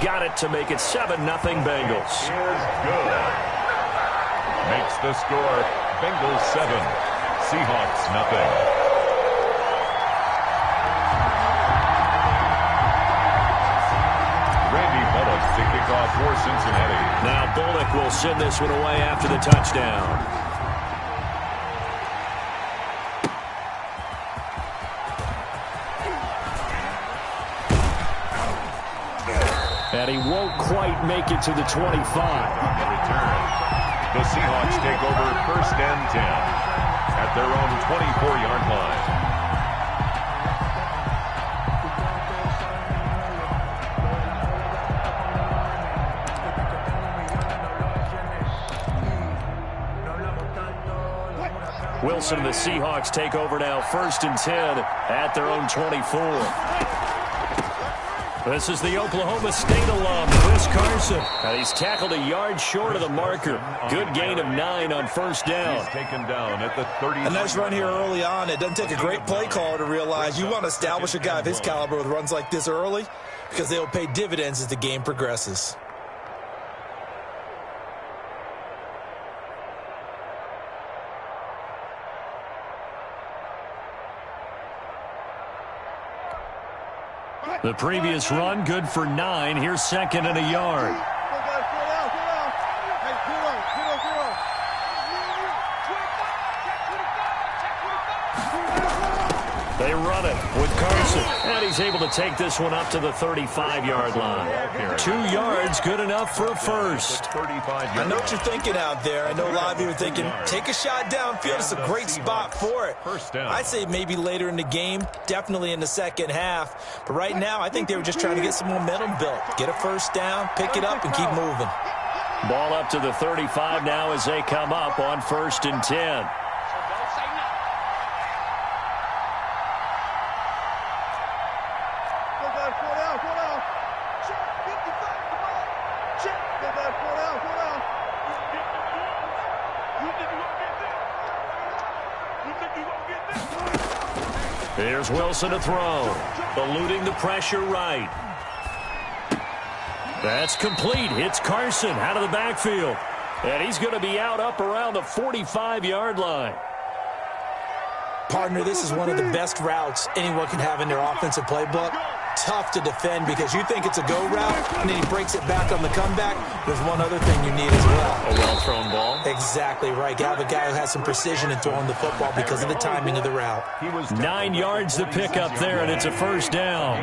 got it to make it 7-0 Bengals. Is good. Makes the score Bengals 7, Seahawks nothing. To kick off for Cincinnati. Now Bullock will send this one away after the touchdown. And he won't quite make it to the 25. In return, the Seahawks take over 1st and 10 at their own 24-yard line. Wilson and the Seahawks take over now 1st and 10 at their own 24. This is the Oklahoma State alum, Chris Carson. And he's tackled a yard short of the marker. Good gain of 9 on 1st down. He's taken down at the 30. A nice run here early on. It doesn't take a great play caller to realize you want to establish a guy of his caliber with runs like this early because they'll pay dividends as the game progresses. The previous run, good for 9. Here's 2nd and a yard. They run it with Carson. And he's able to take this one up to the 35-yard line. 2 yards, good enough for a first. I know what you're thinking out there. I know a lot of you are thinking, take a shot downfield. It's a great spot for it. I'd say maybe later in the game, definitely in the second half. But right now, I think they were just trying to get some momentum built. Get a first down, pick it up, and keep moving. Ball up to the 35 now as they come up on 1st and 10. Here's Wilson to throw. Eluding the pressure right. That's complete. Hits Carson out of the backfield. And he's going to be out up around the 45-yard line. Partner, this is one of the best routes anyone can have in their offensive playbook. Tough to defend because you think it's a go route, and then he breaks it back on the comeback. There's one other thing you need as well. A well-thrown ball. Exactly right. You have a guy who has some precision in throwing the football because of the timing of the route. 9 yards to pick up there, and it's a first down.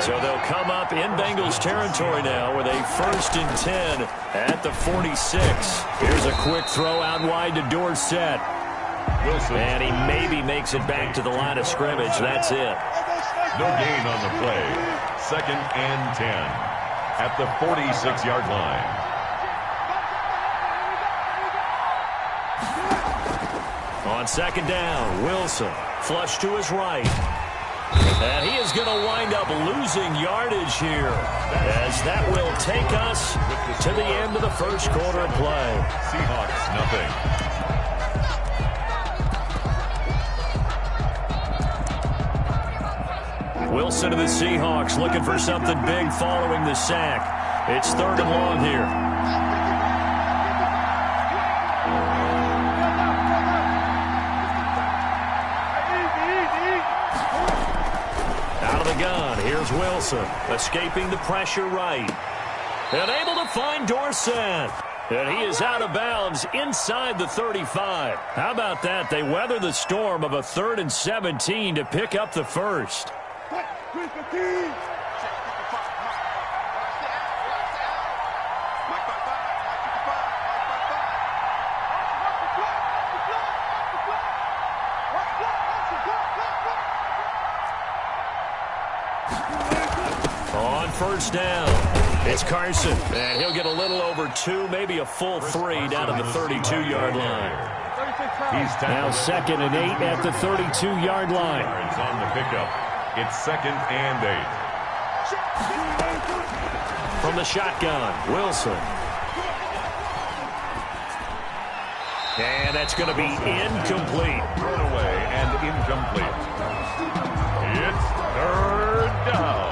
So they'll come up in Bengals territory now with a 1st and 10 at the 46. Here's a quick throw out wide to Dorsett. Wilson. And he maybe makes it back to the line of scrimmage. That's it. No gain on the play. 2nd and 10 at the 46-yard line. On 2nd down, Wilson flush to his right. And he is going to wind up losing yardage here as that will take us to the end of the first quarter of play. Seahawks nothing. Wilson to the Seahawks looking for something big following the sack. It's 3rd and long here. Out of the gun, here's Wilson, escaping the pressure right. And able to find Dorsett. And he is out of bounds inside the 35. How about that? They weather the storm of a 3rd and 17 to pick up the first. On 1st down, it's Carson, and he'll get a little over 2, maybe a full 3 down to the 32-yard line. Now 2nd and 8 at the 32-yard line. It's on the pickup. It's 2nd and 8. From the shotgun, Wilson. And that's going to be incomplete. Thrown away and incomplete. It's 3rd down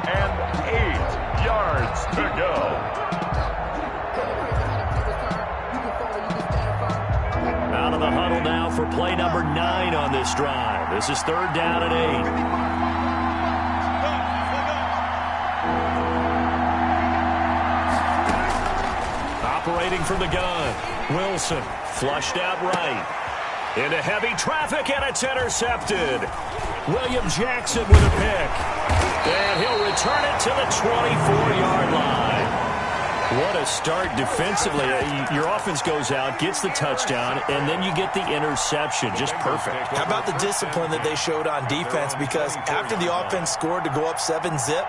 and 8 yards. this drive. This is 3rd down and 8. Operating from the gun, Wilson flushed out right. Into heavy traffic, and it's intercepted. William Jackson with a pick. And he'll return it to the 24-yard line. What a start defensively. Your offense goes out, gets the touchdown, and then you get the interception. Just perfect. How about the discipline that they showed on defense? Because after the offense scored to go up 7-zip,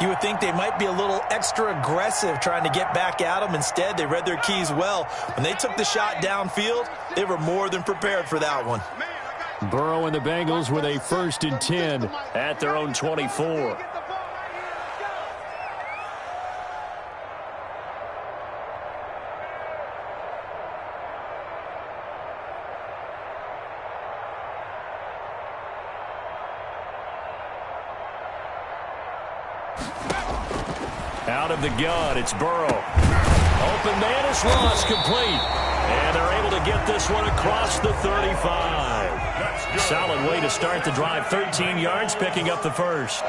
you would think they might be a little extra aggressive trying to get back at them. Instead, they read their keys well. When they took the shot downfield, they were more than prepared for that one. Burrow and the Bengals with a 1st and 10 at their own 24. Out of the gun, it's Burrow. Open man is lost, complete. And they're able to get this one across the 35. Solid way to start the drive. 13 yards, picking up the first.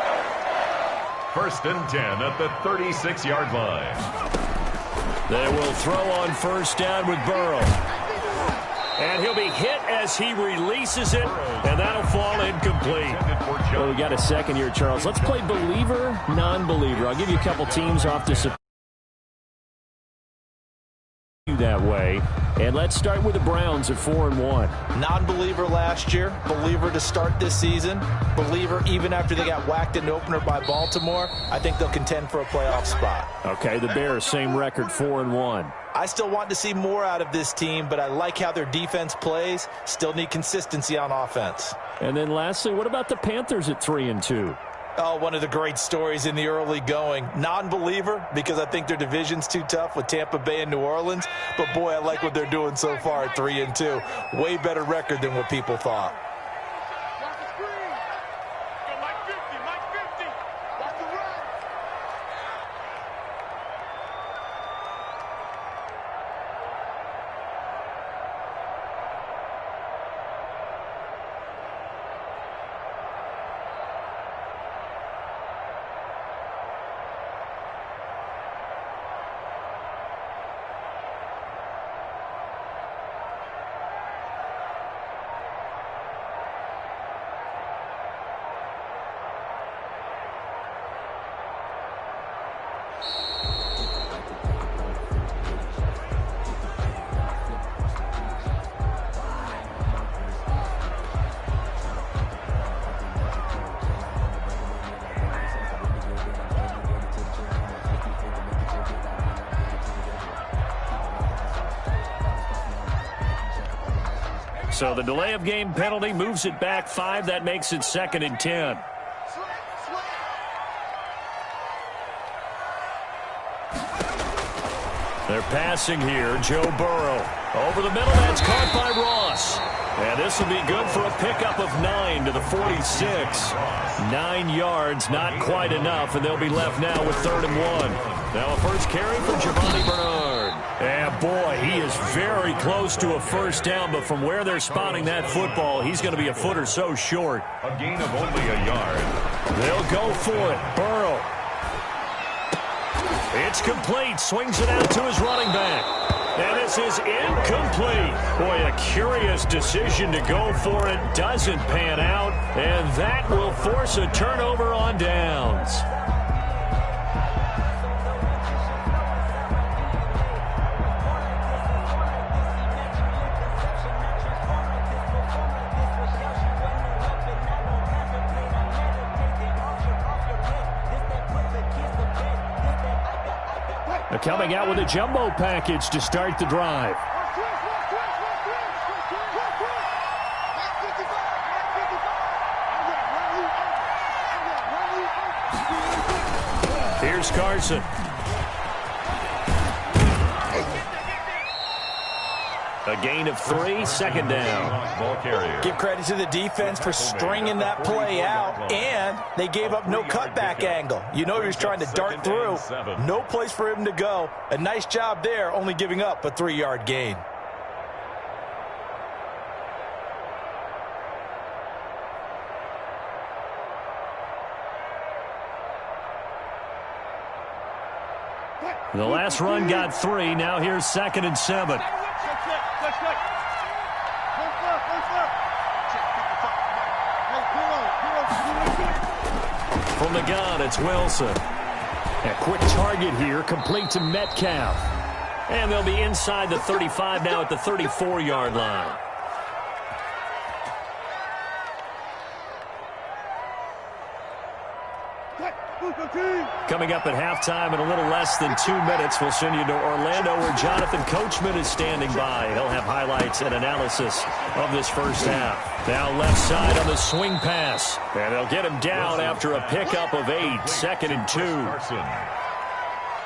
1st and 10 at the 36-yard line. They will throw on 1st down with Burrow. And he'll be hit as he releases it, and that'll fall incomplete. Well, we got a second here, Charles. Let's play believer, non-believer. I'll give you a couple teams off this that way. And let's start with the Browns at 4-1. Non-believer last year, believer to start this season, believer even after they got whacked in the opener by Baltimore. I think they'll contend for a playoff spot. Okay, the Bears, same record, 4-1. I still want to see more out of this team, but I like how their defense plays. Still need consistency on offense. And then lastly, what about the Panthers at 3-2? Oh, one of the great stories in the early going. Non-believer, because I think their division's too tough with Tampa Bay and New Orleans. But, boy, I like what they're doing so far at 3-2. Way better record than what people thought. So the delay of game penalty moves it back 5. That makes it 2nd and 10. They're passing here. Joe Burrow. Over the middle, that's caught by Ross. And this will be good for a pickup of 9 to the 46. 9 yards, not quite enough, and they'll be left now with 3rd and 1. Now a first carry for Giovanni Bernard. And boy, he is very close to a 1st down, but from where they're spotting that football, he's going to be a foot or so short. A gain of only a yard. They'll go for it. Burrow. It's complete. Swings it out to his running back. And this is incomplete. Boy, a curious decision to go for it. Doesn't pan out. And that will force a turnover on downs. They're coming out with a jumbo package to start the drive. Here's Carson. A gain of 3, 2nd down. Give credit to the defense for stringing that play out, and they gave up no cutback angle. You know he was trying to dart through. No place for him to go. A nice job there, only giving up a 3-yard gain. The last run got 3. Now here's 2nd and 7. From the gun, it's Wilson. A quick target here, complete to Metcalf. And they'll be inside the 35 now at the 34-yard line. Coming up at halftime in a little less than 2 minutes, we'll send you to Orlando where Jonathan Coachman is standing by. He'll have highlights and analysis of this first half. Now left side on the swing pass. And they'll get him down after a pickup of 8. 2nd and 2.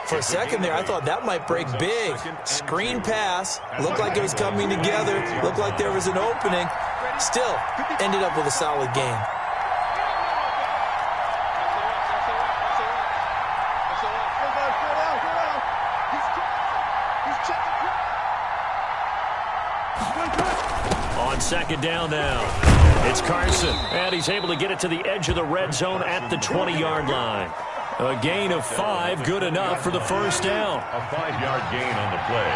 For a second there, I thought that might break big. Screen pass. Looked like it was coming together. Looked like there was an opening. Still, ended up with a solid game. On 2nd down now, it's Carson, and he's able to get it to the edge of the red zone at the 20-yard line. A gain of 5, good enough for the first down. A 5-yard gain on the play.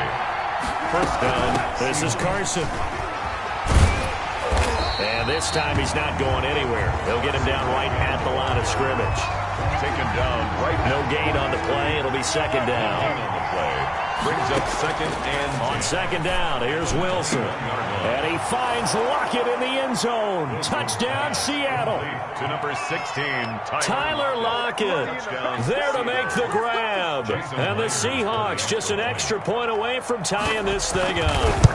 First down. This is Carson. And this time he's not going anywhere. They'll get him down right at the line of scrimmage. Taken down right. No gain on the play. It'll be 2nd down. Gain on the play. Brings up 2nd and on 2nd down, here's Wilson. And he finds Lockett in the end zone. Touchdown, Seattle. To number 16, Tyler Lockett there to make the grab. And the Seahawks just an extra point away from tying this thing up.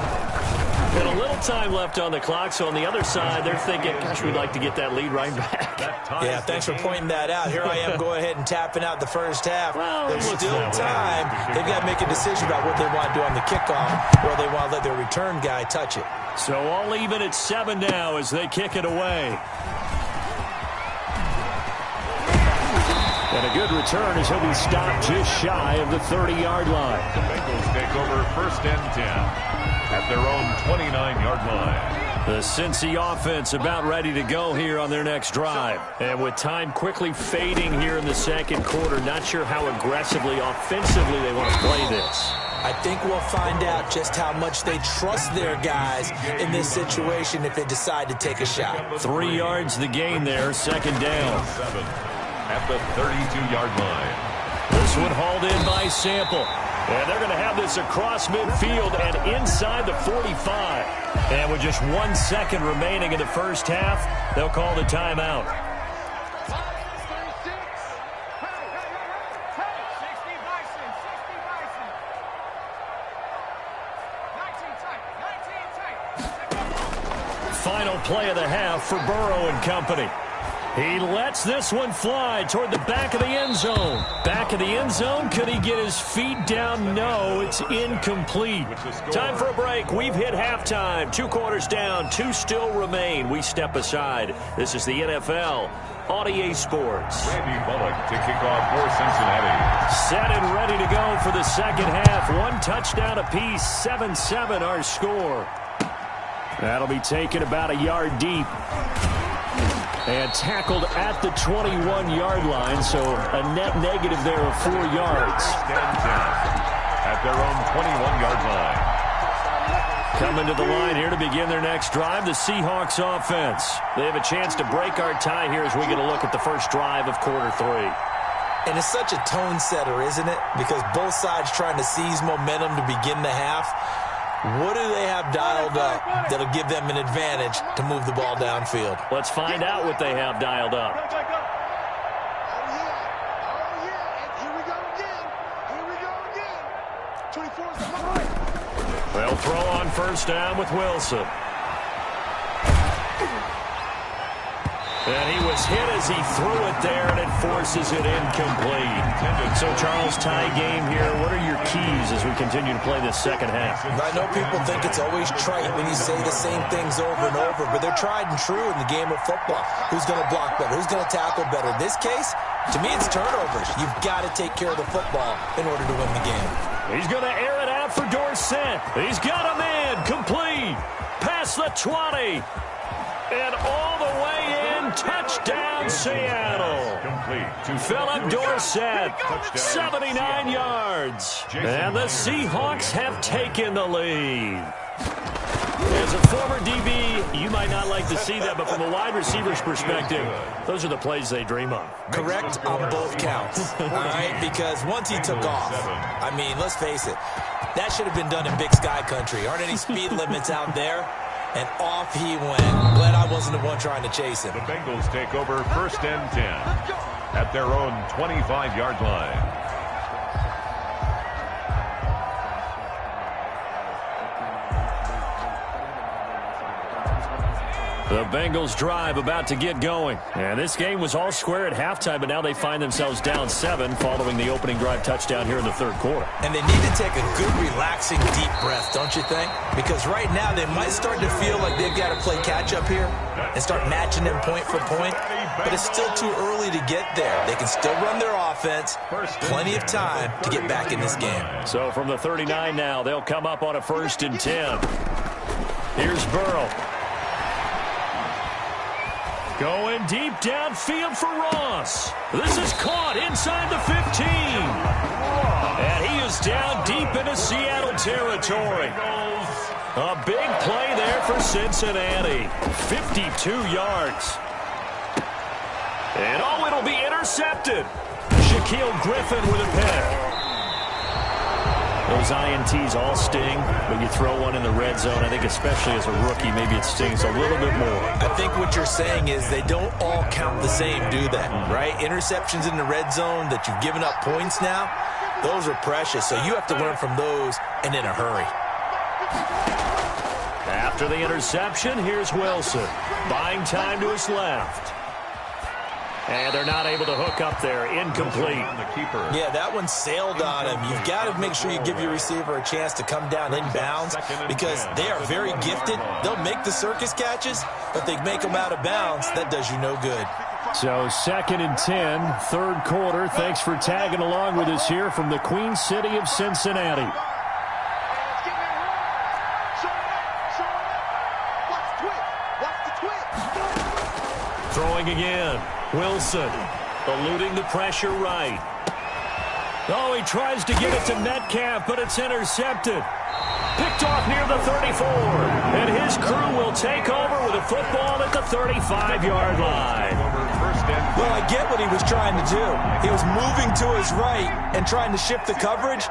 And a little time left on the clock, so on the other side, they're thinking, gosh, we'd like to get that lead right back. Yeah, thanks for pointing that out. Here I am going ahead and tapping out the first half. Well, there's still time. They've got to make a decision about what they want to do on the kickoff, or they want to let their return guy touch it. So all even at 7 now as they kick it away. And a good return as he'll be stopped just shy of the 30-yard line. The Bengals take over 1st and 10. At their own 29-yard line. The Cincy offense about ready to go here on their next drive. And with time quickly fading here in the 2nd quarter, not sure how aggressively, offensively they want to play this. I think we'll find out just how much they trust their guys in this situation if they decide to take a shot. 3 yards the gain there, 2nd down. 7 at the 32-yard line. This one hauled in by Sample. And they're going to have this across midfield and inside the 45. And with just 1 second remaining in the first half, they'll call the timeout. Final play of the half for Burrow and company. He lets this one fly toward the back of the end zone. Back of the end zone. Could he get his feet down? No, it's incomplete. Time for a break. We've hit halftime. 2 quarters down. 2 still remain. We step aside. This is the NFL on EA Sports. Randy Bullock to kick off for Cincinnati. Set and ready to go for the second half. 1 touchdown apiece. 7-7 our score. That'll be taken about a yard deep. And tackled at the 21-yard line, so a net negative there of 4 yards. At their own 21-yard line. Coming to the line here to begin their next drive, the Seahawks offense. They have a chance to break our tie here as we get a look at the first drive of quarter 3. And it's such a tone setter, isn't it? Because both sides trying to seize momentum to begin the half. What do they have dialed up that'll give them an advantage to move the ball downfield? Let's find out what they have dialed up. They'll throw on first down with Wilson. And he was hit as he threw it there, and it forces it incomplete. So, Charles, tie game here. What are your keys as we continue to play this second half? I know people think it's always trite when you say the same things over and over, but they're tried and true in the game of football. Who's going to block better? Who's going to tackle better? In this case, to me, it's turnovers. You've got to take care of the football in order to win the game. He's going to air it out for Dorsett. He's got a man complete. Past the 20. And all the way in and touchdown, Seattle. Philip Dorsett, 79 yards. And the Seahawks have taken the lead. As a former DB, you might not like to see that, but from a wide receiver's perspective, those are the plays they dream of. Correct on both counts, all right? Because once he took off, I mean, let's face it, that should have been done in Big Sky Country. Aren't any speed limits out there? And off he went. Glad I wasn't the one trying to chase him. The Bengals take over 1st and 10 at their own 25-yard line. The Bengals drive about to get going. And this game was all square at halftime, but now they find themselves down 7 following the opening drive touchdown here in the third quarter. And they need to take a good, relaxing, deep breath, don't you think? Because right now they might start to feel like they've got to play catch-up here and start matching them point for point. But it's still too early to get there. They can still run their offense. Plenty of time to get back in this game. So from the 39 now, they'll come up on a 1st and 10. Here's Burrow. Going deep downfield for Ross. This is caught inside the 15. And he is down deep into Seattle territory. A big play there for Cincinnati. 52 yards. And oh, it'll be intercepted. Shaquille Griffin with a pick. Those INTs all sting, but you throw one in the red zone, I think especially as a rookie, maybe it stings a little bit more. I think what you're saying is they don't all count the same, do they? Right? Interceptions in the red zone that you've given up points now, those are precious. So you have to learn from those and in a hurry. After the interception, here's Wilson. Buying time to his left. And they're not able to hook up there. Incomplete. Yeah, that one sailed on him. You've got to make sure you give your receiver a chance to come down in bounds because they are very gifted. They'll make the circus catches, but they make them out of bounds. That does you no good. So 2nd and 10, third quarter. Thanks for tagging along with us here from the Queen City of Cincinnati. Throwing again. Wilson eluding the pressure right. Oh, he tries to get it to Metcalf, but it's intercepted. Picked off near the 34. And his crew will take over with a football at the 35-yard line. Well, I get what he was trying to do. He was moving to his right and trying to shift the coverage,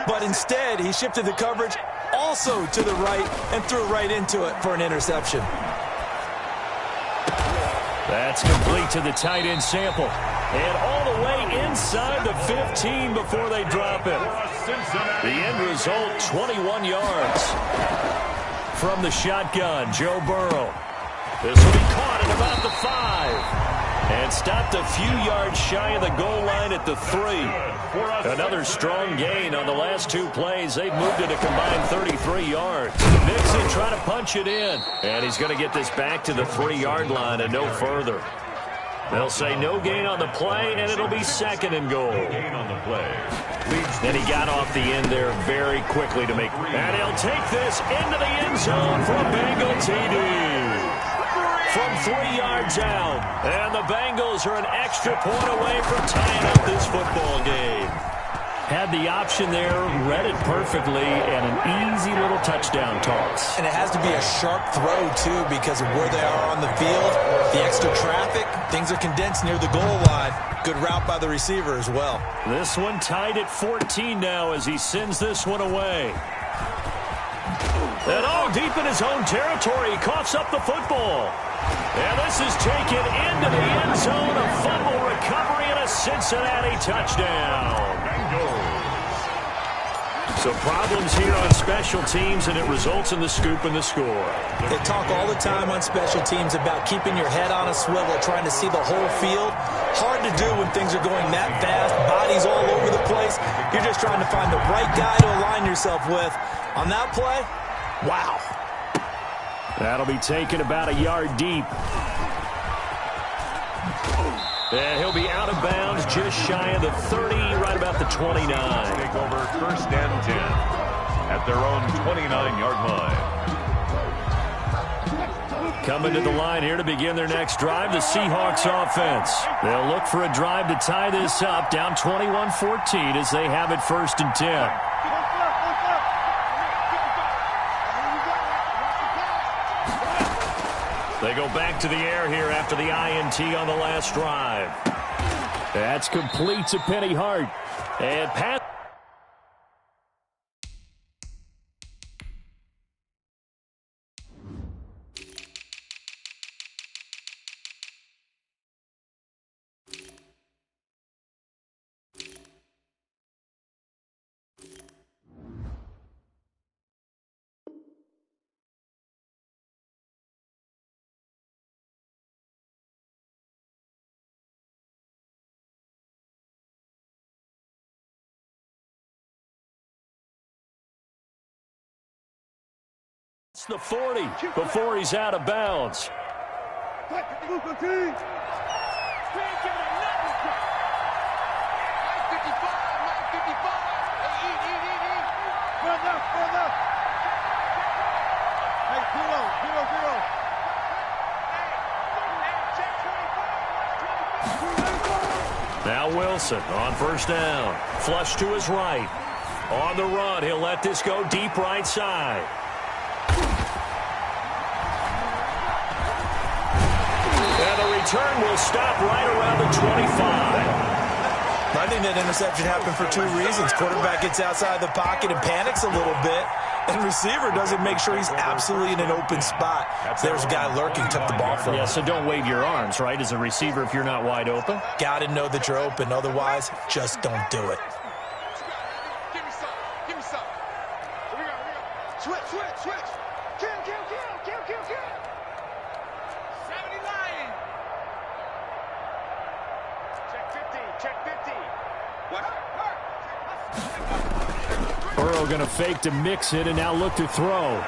but instead he shifted the coverage also to the right and threw right into it for an interception. That's complete to the tight end Sample. And all the way inside the 15 before they drop it. The end result, 21 yards. From the shotgun, Joe Burrow. This will be caught at about the 5. And stopped a few yards shy of the goal line at the 3. Another strong gain on the last 2 plays. They've moved it a combined 33 yards. Nixon trying to punch it in. And he's going to get this back to the 3-yard line and no further. They'll say no gain on the play, and it'll be 2nd and goal. And he got off the end there very quickly to make. And he'll take this into the end zone for a Bengal TD. From 3 yards out. And the Bengals are an extra point away from tying up this football game. Had the option there, read it perfectly, and an easy little touchdown toss. And it has to be a sharp throw, too, because of where they are on the field. The extra traffic, things are condensed near the goal line. Good route by the receiver as well. This one tied at 14 now as he sends this one away. And oh, deep in his own territory, he coughs up the football. And this is taken into the end zone. A fumble recovery and a Cincinnati touchdown. So problems here on special teams, and it results in the scoop and the score. They talk all the time on special teams about keeping your head on a swivel, trying to see the whole field. Hard to do when things are going that fast, bodies all over the place. You're just trying to find the right guy to align yourself with. On that play, wow. That'll be taken about a yard deep. And he'll be out of bounds just shy of the 30, right about the 29. Take over 1st and 10 at their own 29-yard line. Coming to the line here to begin their next drive, the Seahawks offense. They'll look for a drive to tie this up, down 21-14 as they have it 1st and 10. They go back to the air here after the INT on the last drive. That's complete to Penny Hart. And pass. It's the 40 before he's out of bounds. Now Wilson on 1st down. Flush to his right. On the run, he'll let this go deep right side. And the return will stop right around the 25. I think that interception happened for 2 reasons. Quarterback gets outside the pocket and panics a little bit, and receiver doesn't make sure he's absolutely in an open spot. There's a guy lurking, took the ball from him. Yeah, so don't wave your arms, right, as a receiver if you're not wide open? Got to know that you're open. Otherwise, just don't do it. Give me some. Give me some. Here we go. Switch. Kill. 70 Lion. Check 50. What? Burrow going to fake to mix it and now look to throw.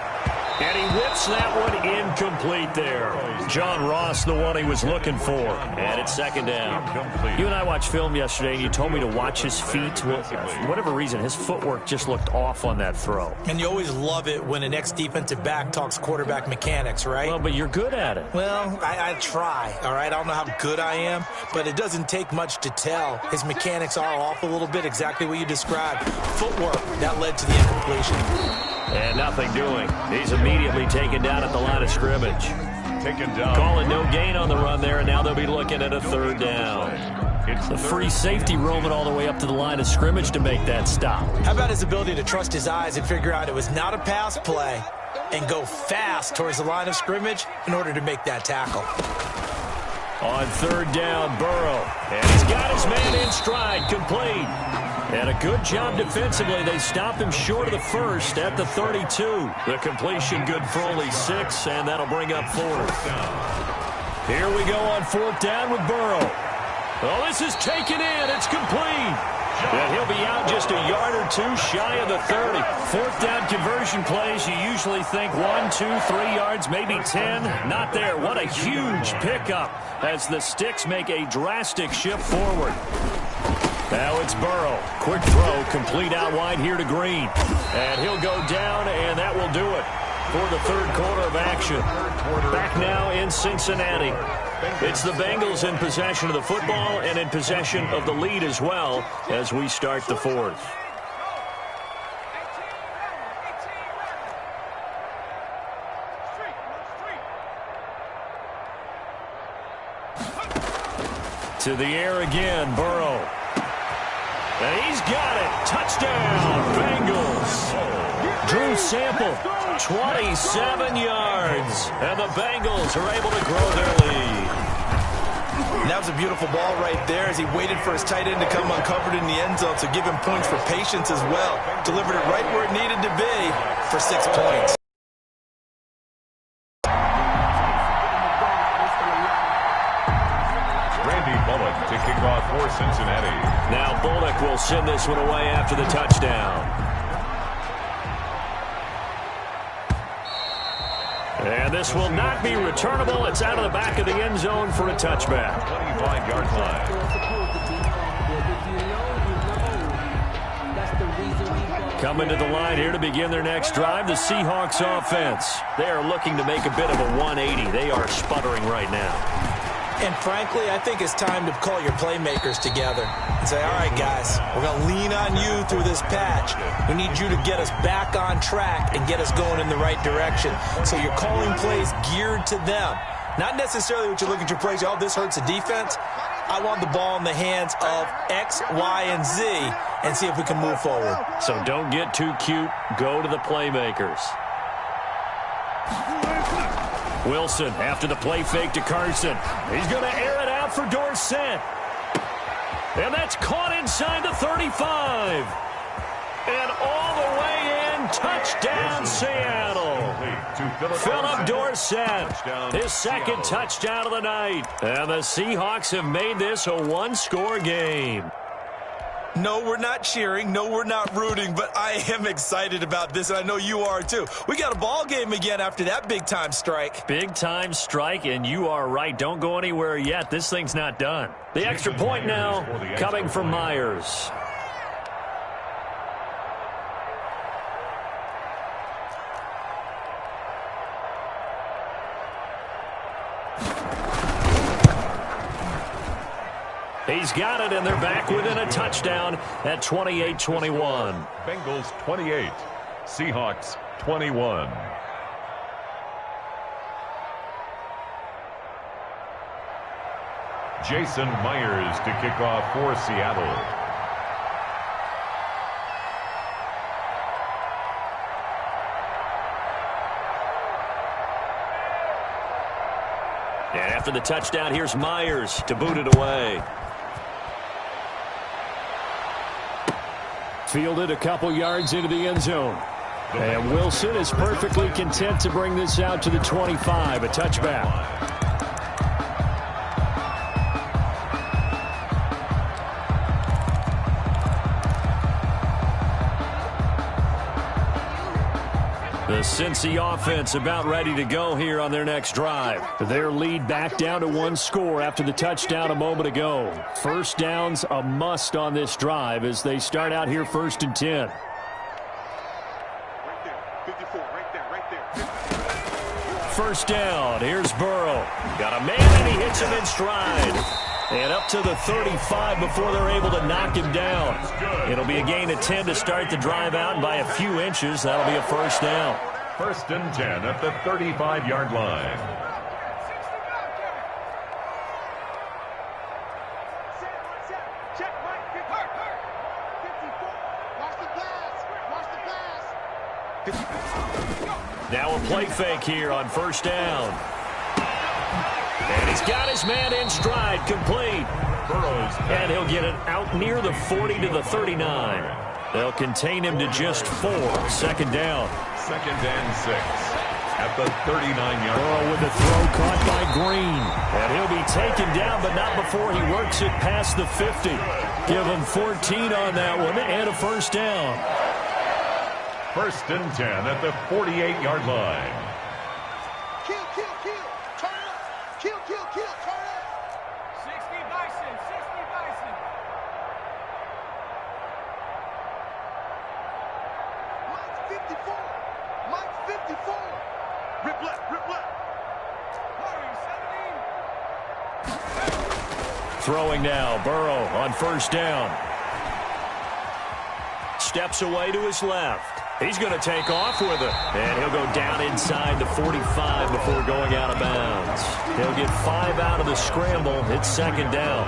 And he whips that one incomplete there. John Ross, the one he was looking for. And it's 2nd down. You and I watched film yesterday, and you told me to watch his feet. Well, for whatever reason, his footwork just looked off on that throw. And you always love it when an ex-defensive back talks quarterback mechanics, right? Well, but you're good at it. Well, I try, all right? I don't know how good I am, but it doesn't take much to tell. His mechanics are off a little bit, exactly what you described. Footwork, that led to the incompletion. And nothing doing. He's immediately taken down at the line of scrimmage. Taken down. Calling no gain on the run there, and now they'll be looking at a 3rd down. It's the free safety roaming all the way up to the line of scrimmage to make that stop. How about his ability to trust his eyes and figure out it was not a pass play and go fast towards the line of scrimmage in order to make that tackle? On 3rd down, Burrow. And he's got his man in stride, complete. And a good job defensively. They stop him short of the 1st at the 32. The completion good for only 6, and that'll bring up 4th. Here we go on 4th down with Burrow. Oh, this is taken in. It's complete. And he'll be out just a yard or 2 shy of the 30. 4th down conversion plays, you usually think 1, 2, 3 yards, maybe 10. Not there. What a huge pickup as the Sticks make a drastic shift forward. Now it's Burrow. Quick throw, complete out wide here to Green. And he'll go down, and that will do it for the 3rd quarter of action. Back now in Cincinnati. It's the Bengals in possession of the football and in possession of the lead as well as we start the 4th. To the air again, Burrow. And he's got it. Touchdown, Bengals. Drew Sample, 27 yards. And the Bengals are able to grow their lead. And that was a beautiful ball right there as he waited for his tight end to come uncovered in the end zone to give him points for patience as well. Delivered it right where it needed to be for 6 points. To kick off for Cincinnati. Now Bullock will send this one away after the touchdown. And this will not be returnable. It's out of the back of the end zone for a touchback. 25-yard line. Coming to the line here to begin their next drive, the Seahawks offense. They are looking to make a bit of a 180. They are sputtering right now. And frankly, I think it's time to call your playmakers together and say, all right, guys, we're going to lean on you through this patch. We need you to get us back on track and get us going in the right direction. So you're calling plays geared to them. Not necessarily what you look at your plays, oh, this hurts the defense. I want the ball in the hands of X, Y, and Z and see if we can move forward. So don't get too cute. Go to the playmakers. Wilson after the play fake to Carson. He's going to air it out for Dorsett. And that's caught inside the 35. And all the way in, touchdown Seattle. Philip Dorsett, his second touchdown of the night. And the Seahawks have made this a one-score game. No, we're not cheering. No, we're not rooting, but I am excited about this, and I know you are too. We got a ball game again after that big-time strike. Big-time strike, and you are right. Don't go anywhere yet. This thing's not done. The extra point now coming from Myers. He's got it, and they're back within a touchdown at 28-21. Bengals 28, Seahawks 21. Jason Myers to kick off for Seattle. And after the touchdown, here's Myers to boot it away. Fielded a couple yards into the end zone. And Wilson is perfectly content to bring this out to the 25, a touchback. The Cincy offense about ready to go here on their next drive. Their lead back down to one score after the touchdown a moment ago. First down's a must on this drive as they start out here 1st and 10. Right there, 54, right there. First down, here's Burrow. Got a man and he hits him in stride. And up to the 35 before they're able to knock him down. It'll be a gain of 10 to start the drive out, and by a few inches, that'll be a first down. 1st and 10 at the 35-yard line. Check, Mike. 54. Watch the pass. Now a play fake here on first down. And he's got his man in stride, complete. And he'll get it out near the 40 to the 39. They'll contain him to just 4. Second down. 2nd and 6 at the 39-yard Burrow line. with the throw caught by Green. And he'll be taken down, but not before he works it past the 50. Give him 14 on that one and a first down. 1st and 10 at the 48-yard line. Kill. Turn up. Kill. Turn up. 60 Bison. Mike's 54. Rip left. Throwing now, Burrow on first down. Steps away to his left. He's going to take off with it. And he'll go down inside the 45 before going out of bounds. He'll get 5 out of the scramble. It's second down.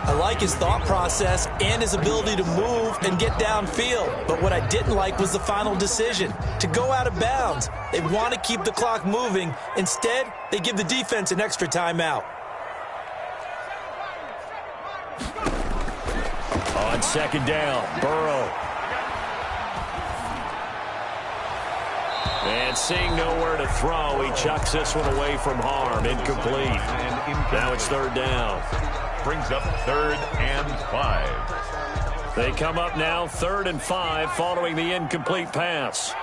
I like his thought process and his ability to move and get downfield. But what I didn't like was the final decision, to go out of bounds. They want to keep the clock moving. Instead, they give the defense an extra timeout. On second down, Burrow. And seeing nowhere to throw, he chucks this one away from harm. Incomplete. Now it's third down. Brings up 3rd and 5. They come up now 3rd and 5 following the incomplete pass.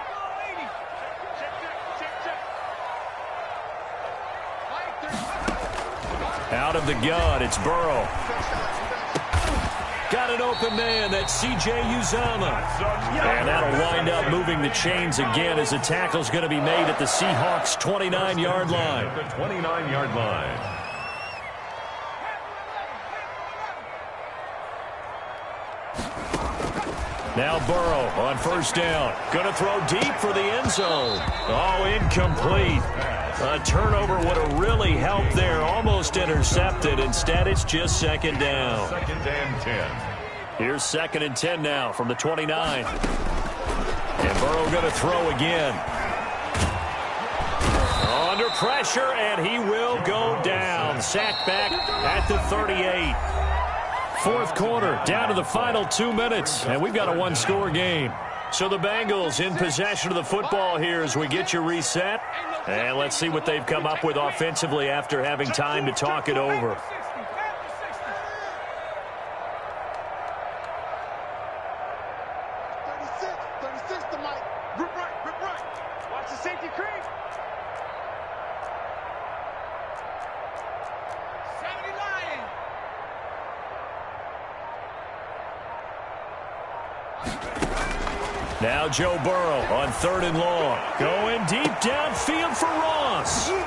Out of the gun, it's Burrow. got an open man. That's C.J. Uzomah. And that'll wind up moving the chains again as the tackle's going to be made at the Seahawks' 29-yard line. The 29-yard line. Now Burrow on first down. Going to throw deep for the end zone. Oh, incomplete. A turnover would have really helped there. Almost intercepted. Instead, it's just second down. Second and 10. Here's second and 10 now from the 29. And Burrow going to throw again. Under pressure, and he will go down. Sacked back at the 38. Fourth quarter, down to the final 2 minutes, and we've got a one-score game. So the Bengals in possession of the football here as we get you reset. And let's see what they've come up with offensively after having time to talk it over. Now Joe Burrow on third and long. Going deep downfield for Ross. And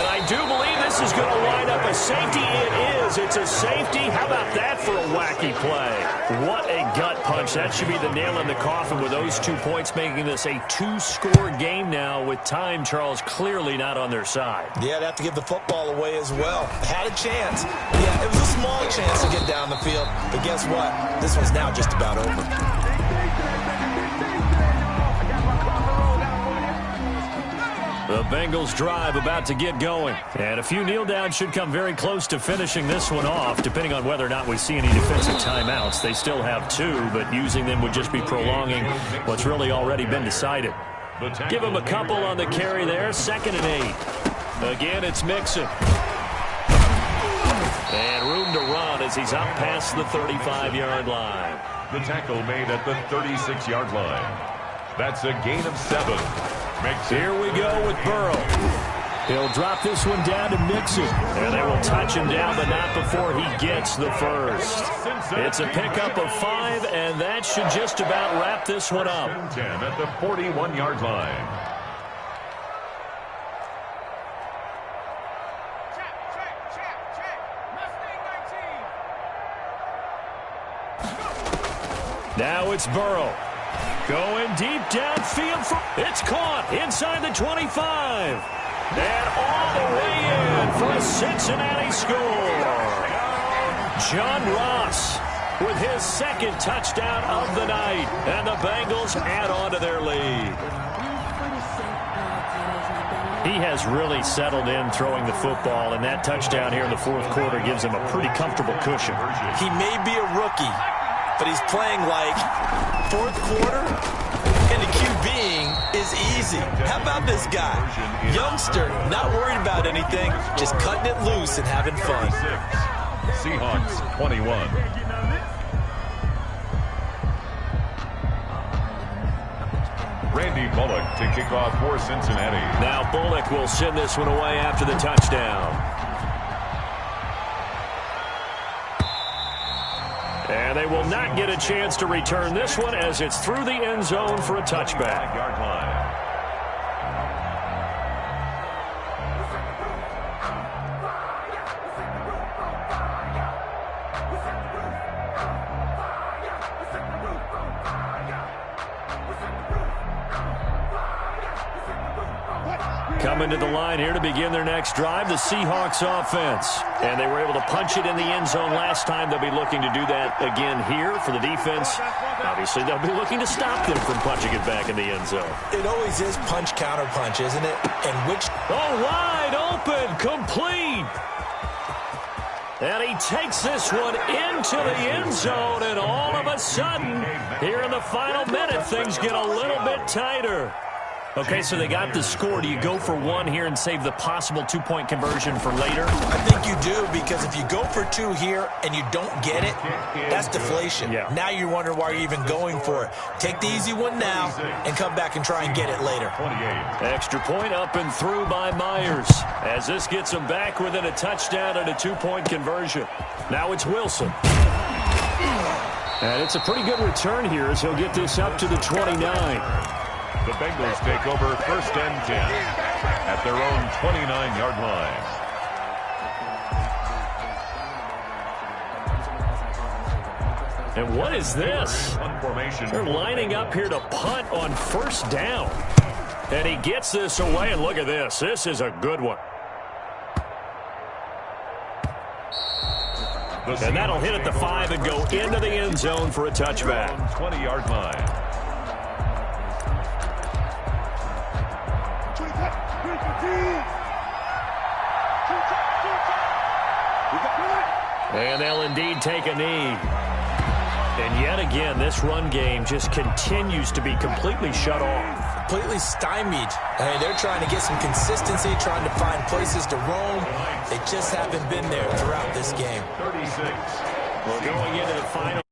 I do believe this is going to wind up a safety. It is. It's a safety. How about that for a wacky play? What a gut punch. That should be the nail in the coffin with those 2 points, making this a two-score game now with time, Charles, clearly not on their side. Yeah, they have to give the football away as well. Had a chance. Yeah, it was a small chance to get down the field. But guess what? This one's now just about over. The Bengals drive about to get going. And a few kneel downs should come very close to finishing this one off, depending on whether or not we see any defensive timeouts. They still have 2, but using them would just be prolonging what's really already been decided. Give him a couple on the carry there. Second and 8. Again, it's Mixon. And room to run as he's up past the 35-yard line. The tackle made at the 36-yard line. That's a gain of 7. Here we go with Burrow. He'll drop this one down to Mixon. And they will touch him down, but not before he gets the first. It's a pickup of 5, and that should just about wrap this one up. 10 at the 41-yard line. Now it's Burrow. Going deep downfield. It's caught inside the 25. And all the way in for a Cincinnati score. John Ross with his second touchdown of the night. And the Bengals add on to their lead. He has really settled in throwing the football, and that touchdown here in the fourth quarter gives him a pretty comfortable cushion. He may be a rookie, but he's playing like fourth quarter, and the QBing is easy. How about this guy? Youngster, not worried about anything, just cutting it loose and having fun. Seahawks 21. Randy Bullock to kick off for Cincinnati. Now Bullock will send this one away after the touchdown. And they will not get a chance to return this one as it's through the end zone for a touchback. Yard line. Coming to the line here to begin their next drive, the Seahawks offense. And they were able to punch it in the end zone last time. They'll be looking to do that again here for the defense. Obviously, they'll be looking to stop them from punching it back in the end zone. It always is punch, counter punch, isn't it? And which... Oh, wide open, complete. And he takes this one into the end zone, and all of a sudden, here in the final minute, things get a little bit tighter. Okay, so they got the score. Do you go for one here and save the possible two-point conversion for later? I think you do, because if you go for two here and you don't get it, that's deflation. Yeah. Now you're wondering why you're even going for it. Take the easy one now and come back and try and get it later. 28. Extra point up and through by Myers, as this gets them back within a touchdown and a two-point conversion. Now it's Wilson. And it's a pretty good return here as he'll get this up to the 29. The Bengals take over 1st and 10 at their own 29-yard line. And what is this? They're lining up here to punt on 1st down. And he gets this away, and look at this. This is a good one. And that'll hit at the 5 and go into the end zone for a touchback. 20-yard line. And they'll indeed take a knee. And yet again, this run game just continues to be completely shut off. Completely stymied. Hey, they're trying to get some consistency, trying to find places to roam. They just haven't been there throughout this game. 36. We're going into the final.